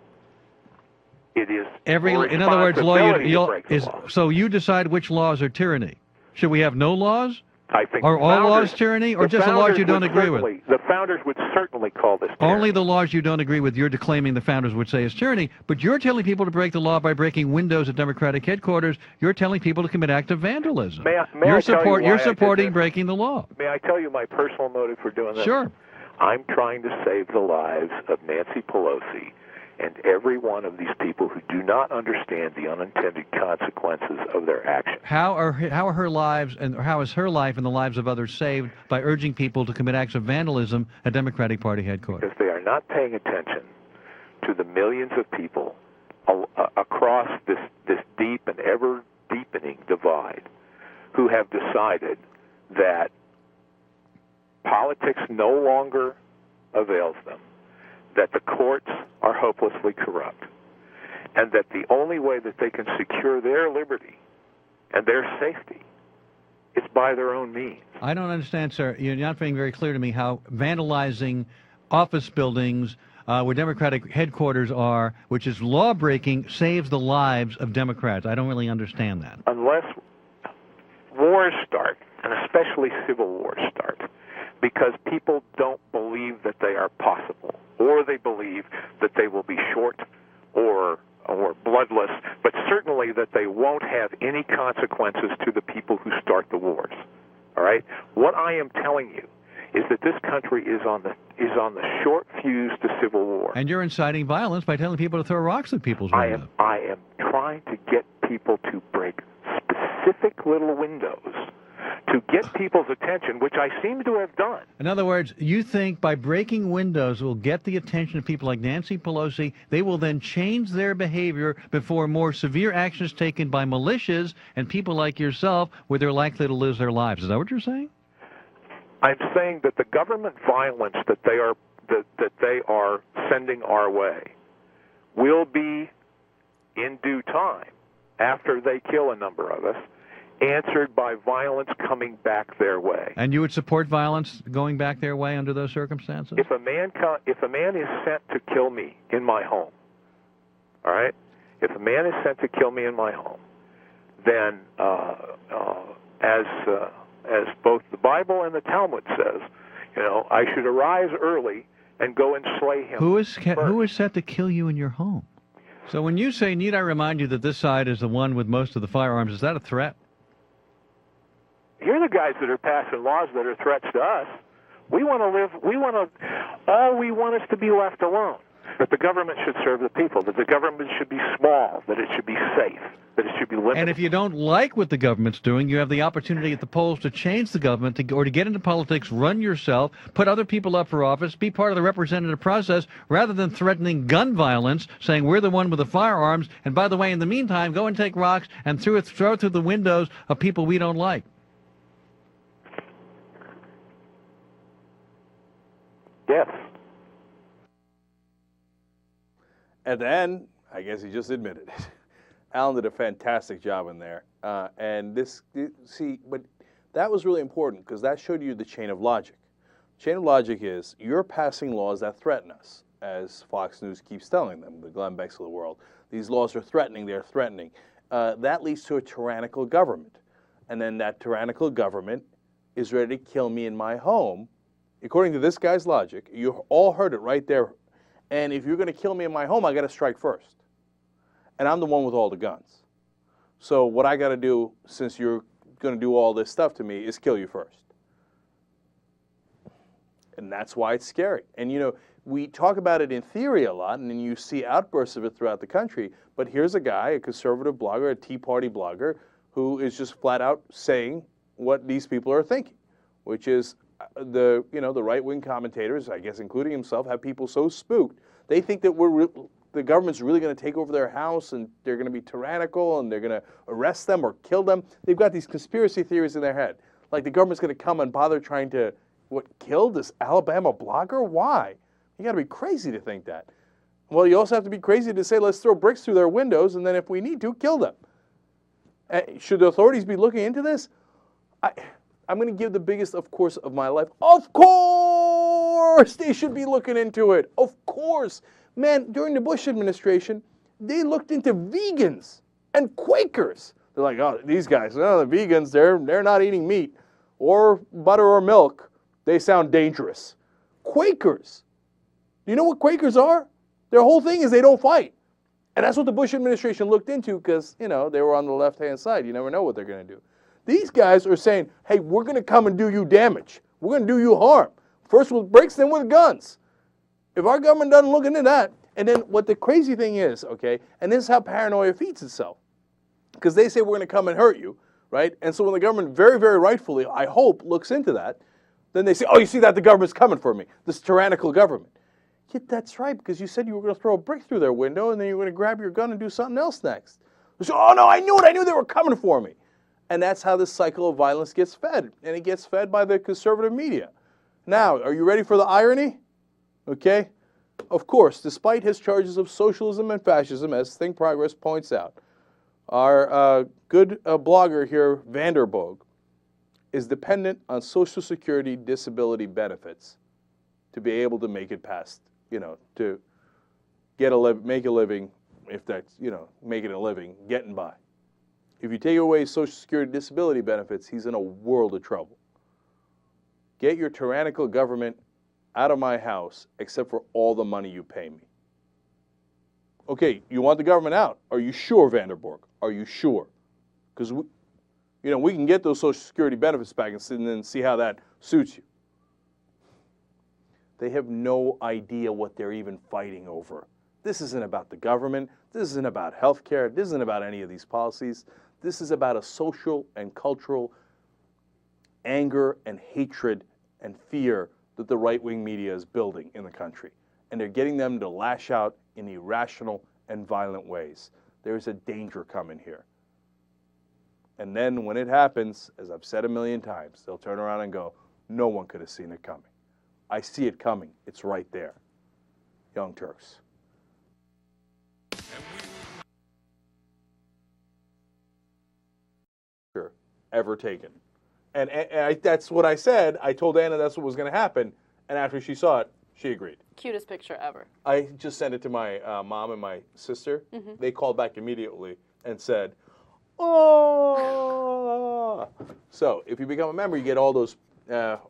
it is in other words, so you decide which laws are tyranny. Should we have no laws? I think are all laws tyranny, or just the laws you don't agree with? The founders would certainly call this tyranny. Only the laws you don't agree with, you're declaiming the founders would say is tyranny, but you're telling people to break the law by breaking windows at Democratic headquarters. You're telling people to commit acts of vandalism. You're supporting breaking the law. May I tell you my personal motive for doing this? Sure. I'm trying to save the lives of Nancy Pelosi and every one of these people who do not understand the unintended consequences of their actions. How are her lives and how is her life and the lives of others saved by urging people to commit acts of vandalism at Democratic Party headquarters? Because they are not paying attention to the millions of people across this deep and ever-deepening divide who have decided that politics no longer avails them, that the courts are hopelessly corrupt, and that the only way that they can secure their liberty and their safety is by their own means. I don't understand, sir. You're not being very clear to me how vandalizing office buildings where Democratic headquarters are, which is law-breaking, saves the lives of Democrats. I don't really understand that. Unless wars start, and especially civil wars start, because people don't believe that they are possible, or they believe that they will be short or bloodless, but certainly that they won't have any consequences to the people who start the wars. All right? What I am telling you is that this country is on the short fuse to civil war. And you're inciting violence by telling people to throw rocks at people's windows. I am trying to get people to break specific little windows to get people's attention, which I seem to have done. In other words, you think by breaking windows will get the attention of people like Nancy Pelosi. They will then change their behavior before more severe action is taken by militias and people like yourself, where they're likely to lose their lives. Is that what you're saying? I'm saying that the government violence that they are sending our way will be, in due time, after they kill a number of us, answered by violence coming back their way. And you would support violence going back their way under those circumstances? If a man is sent to kill me in my home, all right? If a man is sent to kill me in my home, then as both the Bible and the Talmud says, I should arise early and go and slay him. Who is set to kill you in your home? So when you say, need I remind you that this side is the one with most of the firearms, is that a threat? You're the guys that are passing laws that are threats to us. We want to live. All we want is to be left alone. that the government should serve the people, that the government should be small, that it should be safe, that it should be limited. And if you don't like what the government's doing, you have the opportunity at the polls to change the government or to get into politics, run yourself, put other people up for office, be part of the representative process, rather than threatening gun violence, saying we're the one with the firearms, and by the way, in the meantime, go and take rocks and throw through the windows of people we don't like. Yes. At the end, I guess he just admitted it. Alan did a fantastic job in there. But that was really important because that showed you the chain of logic. Chain of logic is you're passing laws that threaten us, as Fox News keeps telling them, the Glenn Becks of the world. These laws are threatening, they're threatening. That leads to a tyrannical government. And then that tyrannical government is ready to kill me in my home. According to this guy's logic, you all heard it right there. And if you're going to kill me in my home, I got to strike first. And I'm the one with all the guns. So what I got to do, since you're going to do all this stuff to me, is kill you first. And that's why it's scary. And, you know, we talk about it in theory a lot, and then you see outbursts of it throughout the country. But here's a guy, a conservative blogger, a Tea Party blogger, who is just flat out saying what these people are thinking, which is the right-wing commentators, I guess including himself, have people so spooked. They think that the government's really going to take over their house and they're going to be tyrannical and they're going to arrest them or kill them. They've got these conspiracy theories in their head. Like the government's going to come and bother trying to, kill this Alabama blogger? Why? You got to be crazy to think that. Well, you also have to be crazy to say, let's throw bricks through their windows and then if we need to, kill them. Should the authorities be looking into this? I'm going to give the biggest, of course, of my life. Of course they should be looking into it. Of course. Man, during the Bush administration, they looked into vegans and Quakers. They're like, oh, these guys, the vegans, they're not eating meat or butter or milk. They sound dangerous. Quakers. Do you know what Quakers are? Their whole thing is they don't fight. And that's what the Bush administration looked into because, they were on the left-hand side. You never know what they're going to do. These guys are saying, hey, we're going to come and do you damage. We're going to do you harm. First with bricks, then with guns. If our government doesn't look into that, and then what the crazy thing is, okay, and this is how paranoia feeds itself. Because they say we're going to come and hurt you, right? And so when the government very, very rightfully, I hope, looks into that, then they say, oh, you see that the government's coming for me, this tyrannical government. Yeah, that's right, because you said you were going to throw a brick through their window and then you were going to grab your gun and do something else next. They say, oh, no, I knew it. I knew they were coming for me. And that's how this cycle of violence gets fed. And it gets fed by the conservative media. Now, are you ready for the irony? Okay. Of course, despite his charges of socialism and fascism, as Think Progress points out, our good blogger here, Vanderboog, is dependent on Social Security disability benefits to be able to make it past, to make a living, if that's, making a living, getting by. If you take away Social Security disability benefits, he's in a world of trouble. Get your tyrannical government out of my house, except for all the money you pay me. Okay, you want the government out. Are you sure, Vanderborg? Are you sure? Because, we can get those Social Security benefits back and then see how that suits you. They have no idea what they're even fighting over. This isn't about the government. This isn't about health care. This isn't about any of these policies. This is about a social and cultural anger and hatred and fear that the right-wing media is building in the country. And they're getting them to lash out in irrational and violent ways. There's a danger coming here. And then when it happens, as I've said a million times, they'll turn around and go, no one could have seen it coming. I see it coming. It's right there. Young Turks. Ever taken. And that's what I said. I told Anna that's what was going to happen. And after she saw it, she agreed. Cutest picture ever. I just sent it to my mom and my sister. Mm-hmm. They called back immediately and said, oh. So if you become a member, you get all those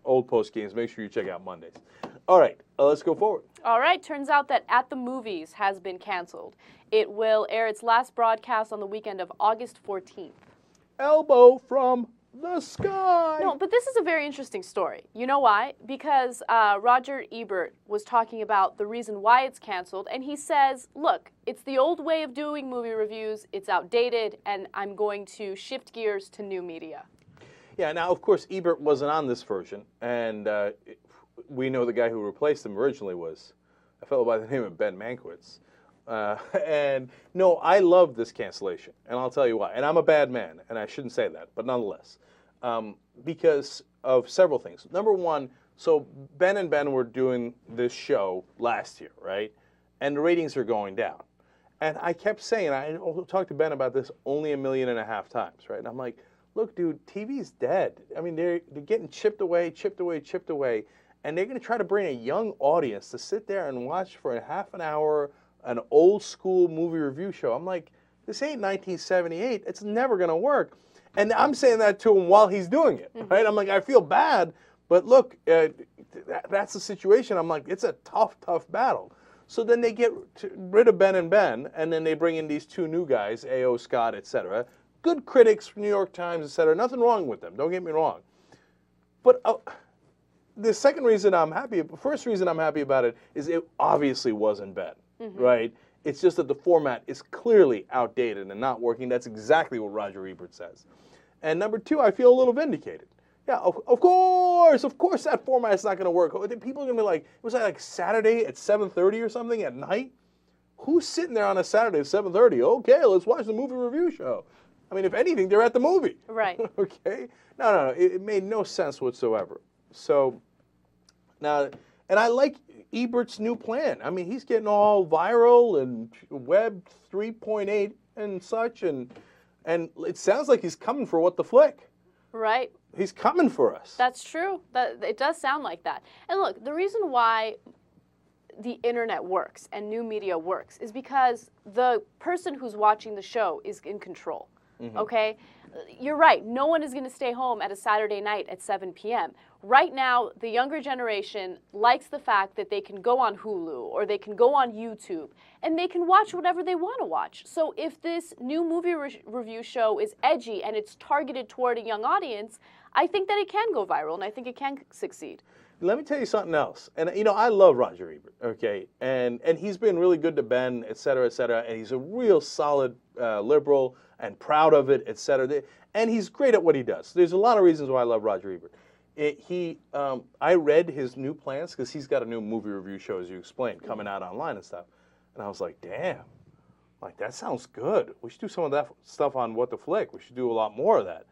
old post games. Make sure you check out Mondays. All right, let's go forward. All right, turns out that At the Movies has been canceled. It will air its last broadcast on the weekend of August 14th. Elbow from the sky. No, but this is a very interesting story. You know why? Because Roger Ebert was talking about the reason why it's canceled, and he says, look, it's the old way of doing movie reviews, it's outdated, and I'm going to shift gears to new media. Yeah, now, of course, Ebert wasn't on this version, and we know the guy who replaced him originally was a fellow by the name of Ben Mankiewicz. And no, I love this cancellation, and I'll tell you why. And I'm a bad man, and I shouldn't say that, but nonetheless, because of several things. Number one, so Ben and Ben were doing this show last year, right? And the ratings are going down. And I kept saying, I talked to Ben about this only 1.5 million times, right? And I'm like, look, dude, TV's dead. I mean, they're getting chipped away, and they're going to try to bring a young audience to sit there and watch for a half an hour an old school movie review show. I'm like, this ain't 1978. It's never going to work. And I'm saying that to him while he's doing it, right? I'm like, I feel bad, but look, that's the situation. I'm like, it's a tough, tough battle. So then they get rid of Ben, and then they bring in these two new guys, A.O. Scott, etc. Good critics, New York Times, etc. Nothing wrong with them. Don't get me wrong. But the first reason I'm happy about it is it obviously wasn't Ben, right? It's just that the format is clearly outdated and not working. That's exactly what Roger Ebert says. And number two, I feel a little vindicated. Yeah, of course that format is not going to work. People are going to be like, it was like Saturday at 7:30 or something at night? Who's sitting there on a Saturday at 7:30? Okay, let's watch the movie review show. I mean, if anything, they're at the movie. Right. Okay? No, it made no sense whatsoever. So, now, and I like Ebert's new plan. I mean, he's getting all viral and Web 3.8 and such, and it sounds like he's coming for What the Flick. Right. He's coming for us. That's true. It does sound like that. And look, the reason why the internet works and new media works is because the person who's watching the show is in control. Okay? You're right. No one is going to stay home at a Saturday night at 7 p.m. Right now, the younger generation likes the fact that they can go on Hulu or they can go on YouTube and they can watch whatever they want to watch. So if this new movie review show is edgy and it's targeted toward a young audience, I think that it can go viral and I think it can succeed. Let me tell you something else. And, you know, I love Roger Ebert, okay? And he's been really good to Ben, et cetera, and he's a real solid liberal and proud of it, et cetera. And he's great at what he does. There's a lot of reasons why I love Roger Ebert. I read his new plans because he's got a new movie review show, as you explained, coming out online and stuff. And I was like, damn, like that sounds good. We should do some of that stuff on What the Flick. We should do a lot more of that.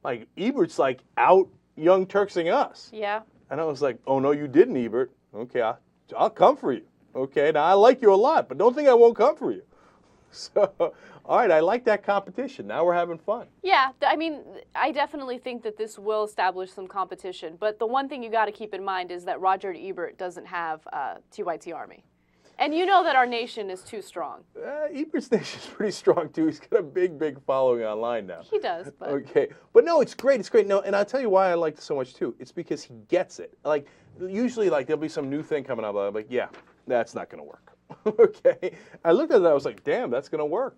Like Ebert's like out young Turksing us. Yeah. And I was like, oh no, you didn't, Ebert. Okay, I'll come for you. Okay, now I like you a lot, but don't think I won't come for you. So, all right, I like that competition. Now we're having fun. Yeah, I mean, I definitely think that this will establish some competition. But the one thing you got to keep in mind is that Roger Ebert doesn't have TYT Army. And you know that our nation is too strong. Ebert's nation is pretty strong, too. He's got a big, big following online now. He does, but... Okay. But no, it's great. It's great. No, and I'll tell you why I liked it so much, too. It's because he gets it. Like, usually, like, there'll be some new thing coming up. I'm like, yeah, that's not going to work. Okay. I looked at it, I was like, damn, that's going to work.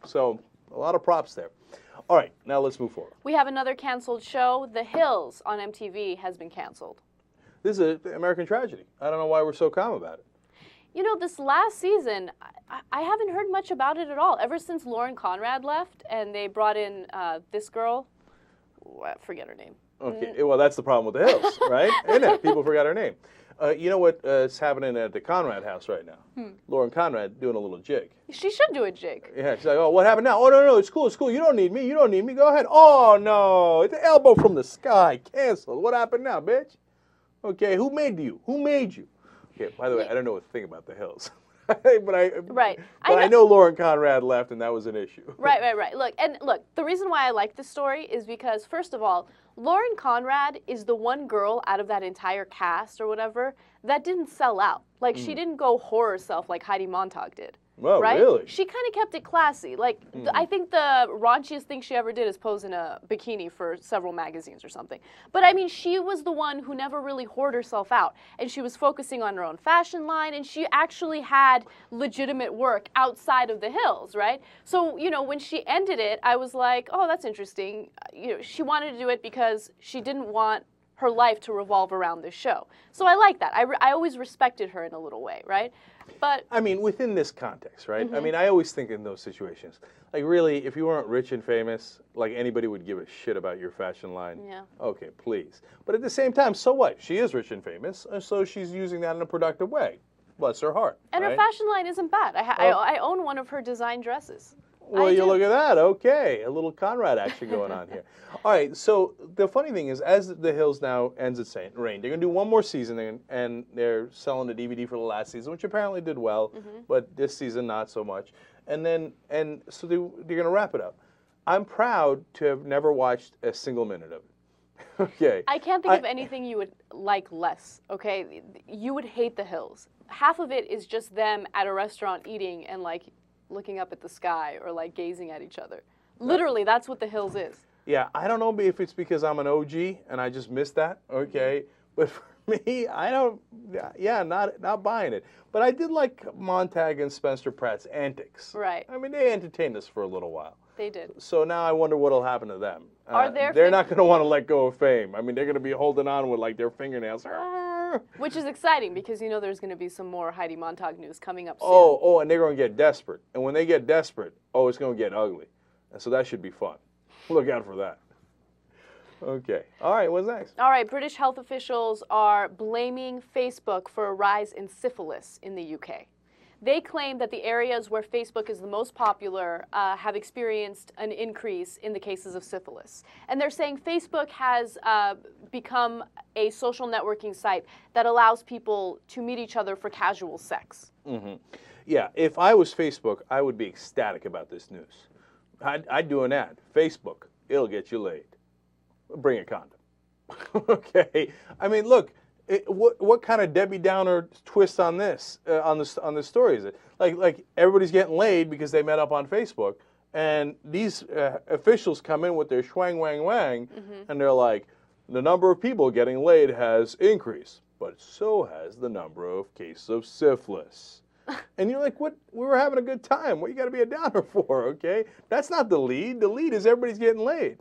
So, a lot of props there. All right, now let's move forward. We have another canceled show. The Hills on MTV has been canceled. This is an American tragedy. I don't know why we're so calm about it. You know, this last season, I haven't heard much about it at all. Ever since Lauren Conrad left and they brought in this girl, I forget her name. Okay, well, that's the problem with The Hills, right? Isn't it? People forgot her name. You know what's happening at the Conrad house right now? Lauren Conrad doing a little jig. She should do a jig. Yeah, she's like, oh, what happened now? Oh, no, it's cool. You don't need me. Go ahead. Oh, no, it's an elbow from the sky. Canceled. What happened now, bitch? Okay, who made you? Okay, by the way, I don't know a thing about The Hills. but I know Lauren Conrad left, and that was an issue. Right. Look, the reason why I like this story is because, first of all, Lauren Conrad is the one girl out of that entire cast or whatever that didn't sell out. Like, she didn't go whore herself like Heidi Montag did. Oh, right? really? She kind of kept it classy. Like, I think the raunchiest thing she ever did is pose in a bikini for several magazines or something. But I mean, she was the one who never really whored herself out. And she was focusing on her own fashion line, and she actually had legitimate work outside of the Hills, right? So, you know, when she ended it, I was like, oh, that's interesting. You know, she wanted to do it because she didn't want her life to revolve around this show. So I like that. I always respected her in a little way, right? But I mean, within this context, right? I mean, I always think in those situations, like really, if you weren't rich and famous, like anybody would give a shit about your fashion line. Yeah. Okay, please. But at the same time, so what? She is rich and famous, and so she's using that in a productive way. Bless her heart. And right? her fashion line isn't bad. I own one of her design dresses. Well, you look at that. Okay, a little Conrad action going on here. All right, so the funny thing is, as The Hills now ends its reign, they're going to do one more season, and they're selling the DVD for the last season, which apparently did well, but this season not so much. And so they're going to wrap it up. I'm proud to have never watched a single minute of it. Okay. I can't think of anything you would like less, okay? You would hate The Hills. Half of it is just them at a restaurant eating and, like, looking up at the sky or like gazing at each other. Literally, that's what The Hills is. Yeah, I don't know if it's because I'm an OG and I just missed that, okay? But for me, I don't, not buying it. But I did like Montag and Spencer Pratt's antics. Right. I mean, they entertained us for a little while. They did. So now I wonder what'll happen to them. They're not going to want to let go of fame. I mean, they're going to be holding on with like their fingernails. Which is exciting because you know there's going to be some more Heidi Montag news coming up soon. Oh, and they're going to get desperate. And when they get desperate, it's going to get ugly. And so that should be fun. Look out for that. Okay. All right, what's next? All right, British health officials are blaming Facebook for a rise in syphilis in the UK. They claim that the areas where Facebook is the most popular have experienced an increase in the cases of syphilis. And they're saying Facebook has become a social networking site that allows people to meet each other for casual sex. Yeah, if I was Facebook, I would be ecstatic about this news. I'd do an ad. Facebook, it'll get you laid. Bring a condom. Okay. I mean, look. What kind of Debbie Downer twist on this on the story is it? Like everybody's getting laid because they met up on Facebook, and these officials come in with their schwang wang wang, and they're like, the number of people getting laid has increased, but so has the number of cases of syphilis. And you're like, what? We were having a good time. What you got to be a downer for? Okay, that's not the lead. The lead is everybody's getting laid.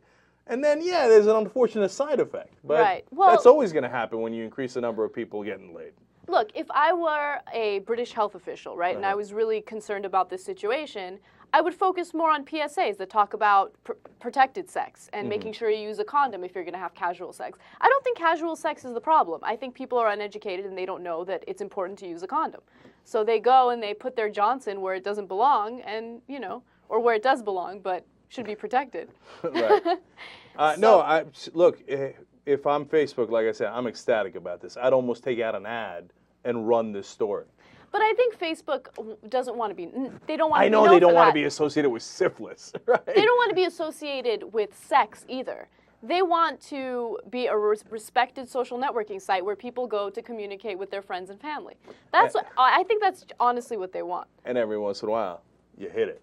And then, yeah, there's an unfortunate side effect. But that's always going to happen when you increase the number of people getting laid. Look, if I were a British health official, right, and I was really concerned about this situation, I would focus more on PSAs that talk about protected sex and making sure you use a condom if you're going to have casual sex. I don't think casual sex is the problem. I think people are uneducated and they don't know that it's important to use a condom. So they go and they put their Johnson where it doesn't belong and, you know, or where it does belong, but should be protected. Right. No, look, if I'm Facebook, like I said, I'm ecstatic about this. I'd almost take out an ad and run this story. But I think Facebook doesn't want to be, they don't want to be known for that. I know they don't want to be associated with syphilis, right? They don't want to be associated with sex either. They want to be a respected social networking site where people go to communicate with their friends and family. I think that's honestly what they want. And every once in a while, you hit it.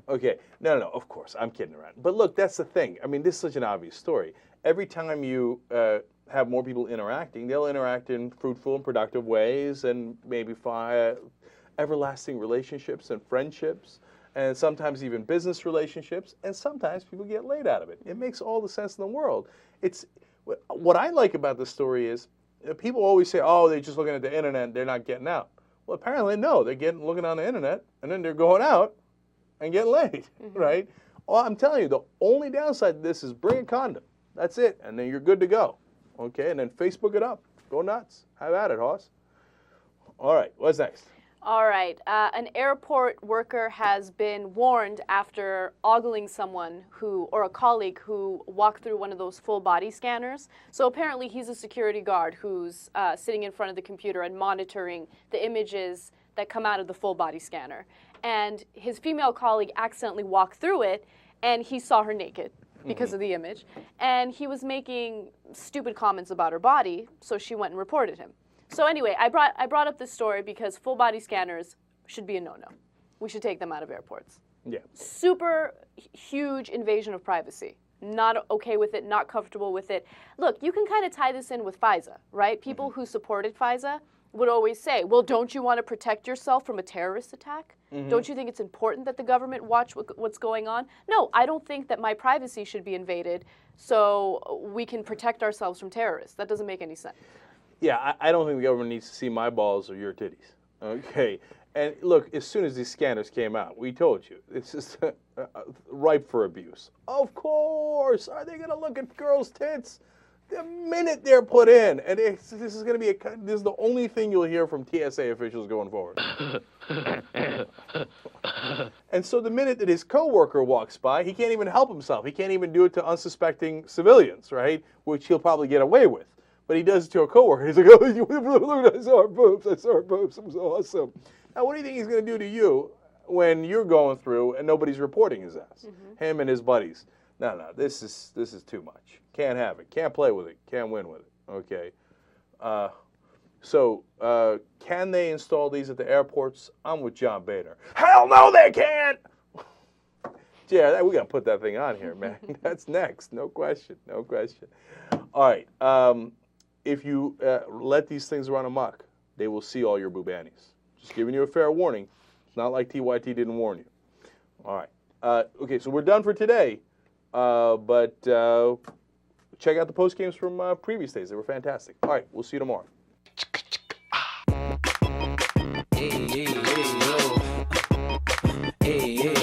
Okay, no, of course, I'm kidding around. But look, that's the thing. I mean, this is such an obvious story. Every time you have more people interacting, they'll interact in fruitful and productive ways and maybe find everlasting relationships and friendships and sometimes even business relationships, and sometimes people get laid out of it. It makes all the sense in the world. What I like about this story is people always say, oh, they're just looking at the internet and they're not getting out. Well, apparently, no, they're looking on the internet and then they're going out and get laid, right? Well, I'm telling you, the only downside to this is bring a condom. That's it, and then you're good to go. Okay, and then Facebook it up. Go nuts. Have at it, Hoss. All right, what's next? All right, an airport worker has been warned after ogling someone or a colleague who walked through one of those full body scanners. So apparently he's a security guard who's sitting in front of the computer and monitoring the images that come out of the full body scanner. And his female colleague accidentally walked through it, and he saw her naked because of the image. And he was making stupid comments about her body, so she went and reported him. So anyway, I brought up this story because full body scanners should be a no-no. we should take them out of airports. Yeah. Super huge invasion of privacy. Not okay with it, not comfortable with it. Look, you can kind of tie this in with FISA, right? People who supported FISA would always say, well, don't you want to protect yourself from a terrorist attack? Don't you think it's important that the government watch what's going on? No, I don't think that my privacy should be invaded so we can protect ourselves from terrorists. That doesn't make any sense. Yeah, I don't think the government needs to see my balls or your titties. Okay. And look, as soon as these scanners came out, we told you, it's just ripe for abuse. Of course. Are they going to look at girls' tits? The minute they're put in, and this is going to be this is the only thing you'll hear from TSA officials going forward. And so the minute that his coworker walks by, he can't even help himself. He can't even do it to unsuspecting civilians, right? Which he'll probably get away with. But he does it to a coworker. He's like, oh, look, I saw her boobs. I saw her boobs. It was awesome. Now, what do you think he's going to do to you when you're going through and nobody's reporting his ass? Him and his buddies. No, this is too much. Can't have it. Can't play with it. Can't win with it. Okay. So can they install these at the airports? I'm with John Boehner. Hell no, they can't. Yeah, we got to put that thing on here, man. That's next. No question. No question. All right. If you let these things run amok, they will see all your boobannies. Just giving you a fair warning. It's not like TYT didn't warn you. All right. Okay, so we're done for today. But check out the post games from previous days. They were fantastic. All right, we'll see you tomorrow. Hey, hey, hey, yo. Hey, hey.